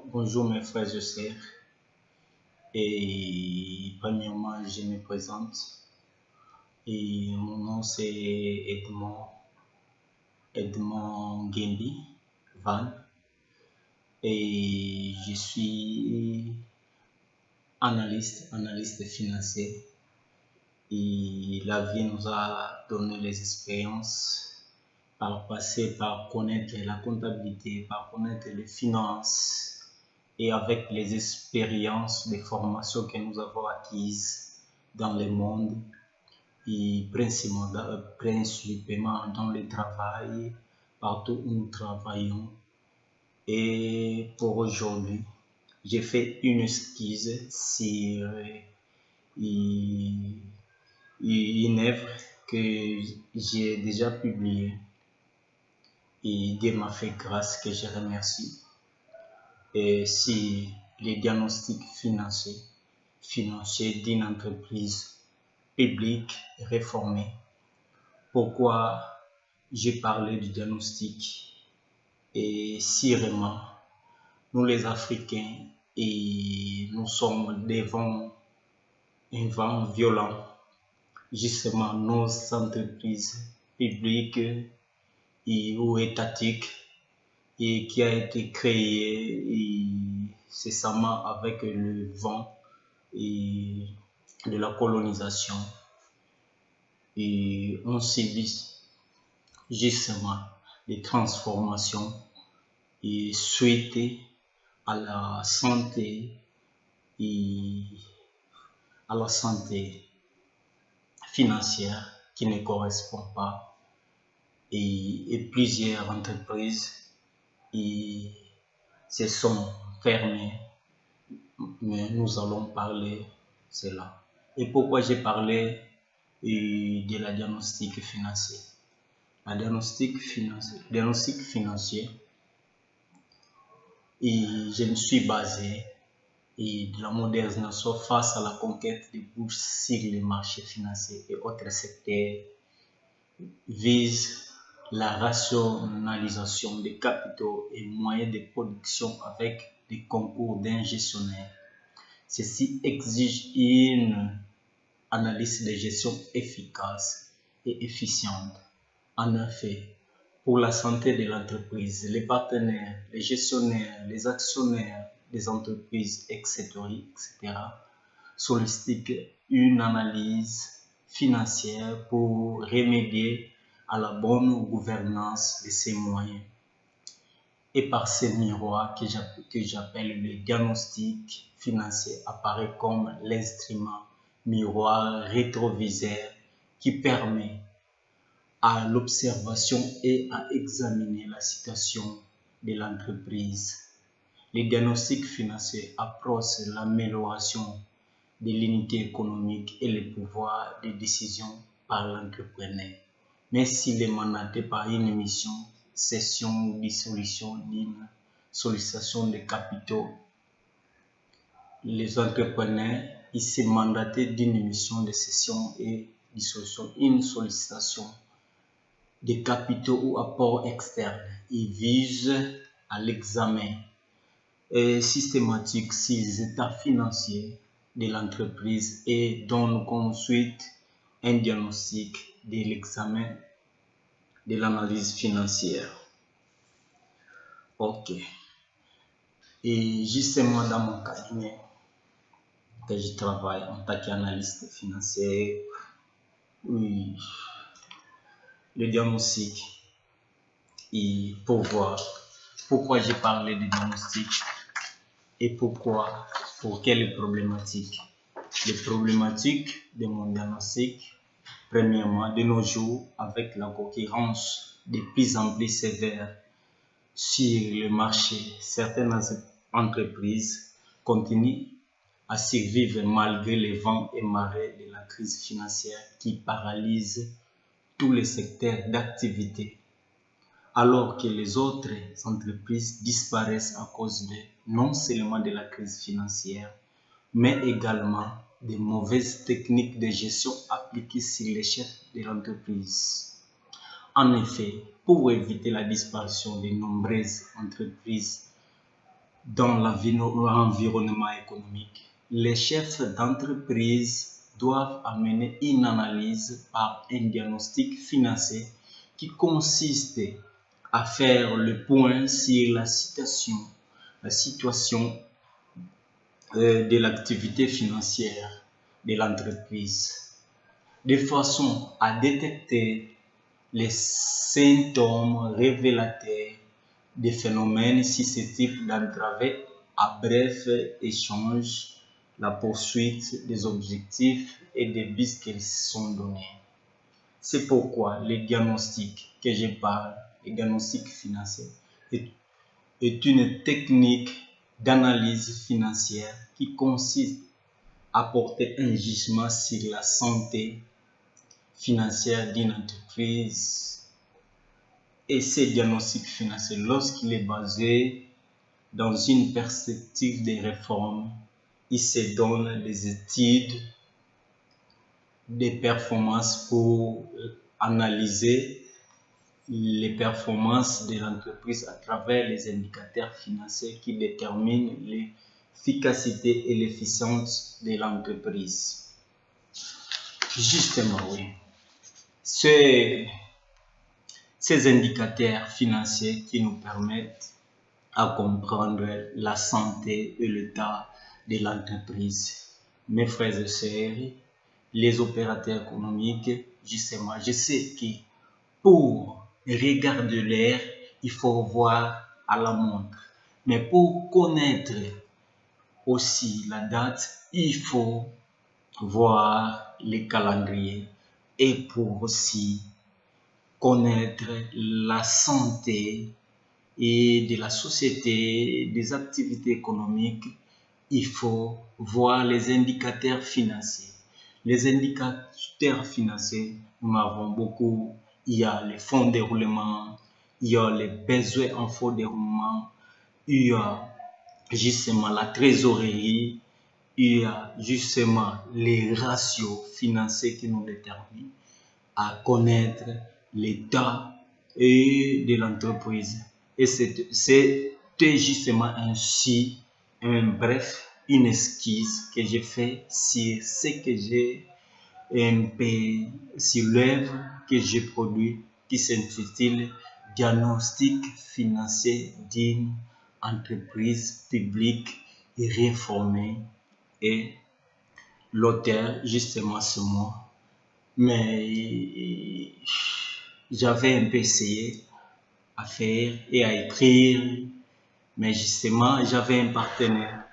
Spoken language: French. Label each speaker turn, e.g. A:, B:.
A: Bonjour mes frères et sœurs. Et premièrement, je me présente. Et mon nom c'est Edmond Gembi Van. Et je suis analyste financier. Et la vie nous a donné les expériences par le passé, par connaître la comptabilité, par connaître les finances et avec les expériences, les formations que nous avons acquises dans le monde et principalement dans le travail, partout où nous travaillons. Et pour aujourd'hui, j'ai fait une esquisse sur une œuvre que j'ai déjà publiée. Et Dieu m'a fait grâce, que je remercie. Et si les diagnostics financiers d'une entreprise publique réformée. Pourquoi j'ai parlé du diagnostic? Et si vraiment nous les Africains et nous sommes devant un vent violent, justement nos entreprises publiques ou étatiques et qui a été créé cessamment avec le vent et de la colonisation, et on subit justement des transformations et suite à la santé financière qui ne correspond pas, et plusieurs entreprises se sont fermées, mais nous allons parler de cela. Et pourquoi j'ai parlé de la diagnostic financier? La diagnostic financier, et je me suis basé de la modernisation face à la conquête des bourses sur les marchés financiers et autres secteurs, vise la rationalisation des capitaux et moyens de production avec des concours d'un gestionnaire. Ceci exige une analyse de gestion efficace et efficiente. En effet, pour la santé de l'entreprise, les partenaires, les gestionnaires, les actionnaires des entreprises, etc., sollicitent une analyse financière pour remédier à la bonne gouvernance de ces moyens. Et par ces miroirs que j'appelle le diagnostic financier apparaît comme l'instrument miroir rétroviseur qui permet à l'observation et à examiner la situation de l'entreprise. Les diagnostics financiers approchent l'amélioration de l'unité économique et le pouvoir de décision par l'entrepreneur. Mais s'il est mandaté par une mission, cession ou dissolution d'une sollicitation de capitaux, les entrepreneurs sont mandatés d'une mission de cession et dissolution, une sollicitation de capitaux ou apports externes. Ils visent à l'examen systématique sur les états financiers de l'entreprise et donnent ensuite un diagnostic de l'examen de l'analyse financière. Ok. Et justement dans mon cabinet que je travaille en tant qu'analyste financier, oui, le diagnostic, et pour voir pourquoi j'ai parlé de diagnostic et pour quelles problématiques. Les problématiques de mon diagnostic, premièrement, de nos jours, avec la concurrence de plus en plus sévère sur le marché, certaines entreprises continuent à survivre malgré les vents et marées de la crise financière qui paralyse tous les secteurs d'activité, alors que les autres entreprises disparaissent à cause non seulement de la crise financière, mais également des mauvaises techniques de gestion appliquées sur les chefs de l'entreprise. En effet, pour éviter la disparition de nombreuses entreprises dans l'environnement économique, les chefs d'entreprise doivent amener une analyse par un diagnostic financier qui consiste à faire le point sur la situation de l'activité financière de l'entreprise, de façon à détecter les symptômes révélateurs des phénomènes susceptibles d'entraver à bref échange la poursuite des objectifs et des buts qui sont donnés. C'est pourquoi le diagnostic que je parle, le diagnostic financier, est une technique d'analyse financière qui consiste à porter un jugement sur la santé financière d'une entreprise. Et ce diagnostic financier, lorsqu'il est basé dans une perspective de réforme, il se donne des études, des performances pour analyser les performances de l'entreprise à travers les indicateurs financiers qui déterminent l'efficacité et l'efficience de l'entreprise. Justement, oui. Ces indicateurs financiers qui nous permettent à comprendre la santé et l'état de l'entreprise. Mes frères et sœurs, les opérateurs économiques, justement, je sais que pour regarder l'air, il faut voir à la montre. Mais pour connaître aussi la date, il faut voir les calendriers. Et pour aussi connaître la santé et de la société, des activités économiques, il faut voir les indicateurs financiers. Les indicateurs financiers, nous en avons beaucoup. Il y a les fonds de déroulement, il y a les besoins en fonds de déroulement, il y a justement la trésorerie, il y a justement les ratios financiers qui nous déterminent à connaître l'état de l'entreprise. Et c'était justement ainsi, une esquisse que j'ai fait sur ce que j'ai sur l'œuvre que j'ai produit qui s'intitule Diagnostic financier d'une entreprise publique et réformée. Et l'auteur, justement, c'est moi. Mais j'avais un peu essayé à faire et à écrire, mais justement, j'avais un partenaire